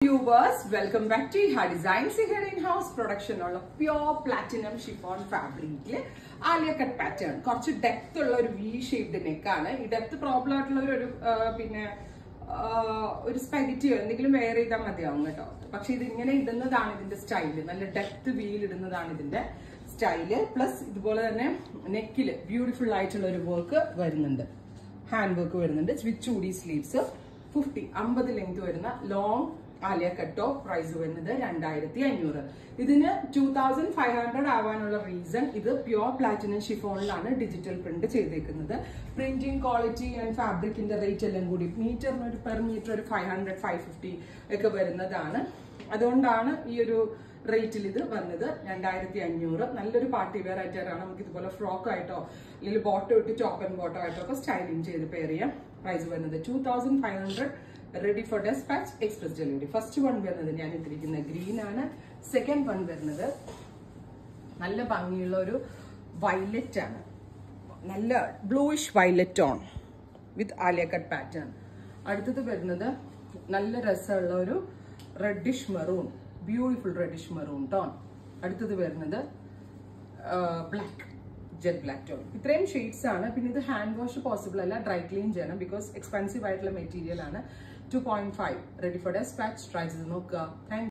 Viewers, welcome back to Iha Designs here in-house production of pure platinum chiffon fabric. Alia cut pattern. കുറച്ച് depth ഉള്ള ഒരു V-shaped neck ആണ്. ഈ depth problem ആയിട്ടുള്ള ഒരു സ്പെഗറ്റിയോ എന്തെങ്കിലും വെയർ ചെയ്താൽ മതിയാവും കേട്ടോ. പക്ഷെ ഇത് ഇങ്ങനെ ഇടുന്നതാണ് ഇതിന്റെ സ്റ്റൈല്. നല്ല ഡെപ്ത് വീൽ ഇടുന്നതാണ് ഇതിന്റെ സ്റ്റൈല്. പ്ലസ് ഇതുപോലെ തന്നെ നെക്കില് ബ്യൂട്ടിഫുൾ ആയിട്ടുള്ള ഒരു വർക്ക് വരുന്നുണ്ട്. ഹാൻഡ് വർക്ക് വരുന്നുണ്ട്. വിത്ത് ചൂടി സ്ലീവ്സ് 50 ലെങ്ത് വരുന്ന ലോങ് ആലിയ കട്ടോ പ്രൈസ് വരുന്നത് 2500. ഇതിന് 2500 ആവാനുള്ള റീസൺ ഇത് പ്യോർ പ്ലാറ്റിനം ഷിഫോണിലാണ് ഡിജിറ്റൽ പ്രിന്റ് ചെയ്തേക്കുന്നത്. പ്രിന്റിംഗ് ക്വാളിറ്റി ആൻഡ് ഫാബ്രിക്കിന്റെ റേറ്റ് എല്ലാം കൂടി മീറ്ററിന് ഒരു പെർ മീറ്റർ ഒരു 500-550 ഒക്കെ വരുന്നതാണ്. അതുകൊണ്ടാണ് ഈ ഒരു റേറ്റിൽ ഇത് വന്നത് 2500. നല്ലൊരു പാർട്ടി വെയർ ആയിട്ടാണ് നമുക്ക് ഇതുപോലെ ഫ്രോക്ക് ആയിട്ടോ അല്ലെങ്കിൽ ബോട്ടോ ഇട്ട് ടോപ്പ് ആൻഡ് ബോട്ടോ ആയിട്ടോ ഒക്കെ സ്റ്റൈലിംഗ് ചെയ്ത് പെയർ ചെയ്യാം. പ്രൈസ് വരുന്നത് 2500. Ready for despatch, express delivery. First one വരുന്നത് ഞാൻ ഇട്ടിരിക്കുന്ന ഗ്രീൻ ആണ്. സെക്കൻഡ് വൺ വരുന്നത് നല്ല ഭംഗിയുള്ള ഒരു വയലറ്റ് ആണ്. നല്ല bluish violet on with Alia cut pattern. അടുത്തത് വരുന്നത് നല്ല രസമുള്ള ഒരു reddish maroon, beautiful reddish maroon tone. അടുത്തത് വരുന്നത് ബ്ലാക്ക്, ജെറ്റ് ബ്ലാക്ക് ടോൺ. ഇത്രയും ഷെയ്ഡ്സ് ആണ്. പിന്നെ ഇത് ഹാൻഡ് വാഷ് പോസിബിൾ അല്ല, ഡ്രൈ ക്ലീൻ ചെയ്യണം. ബിക്കോസ് എക്സ്പെൻസീവ് ആയിട്ടുള്ള മെറ്റീരിയൽ ആണ്. 2.5 റെഡി ഫോർ ഡെസ്പാച്ച്. ട്രൈ ചെയ്ത് നോക്കുക. താങ്ക്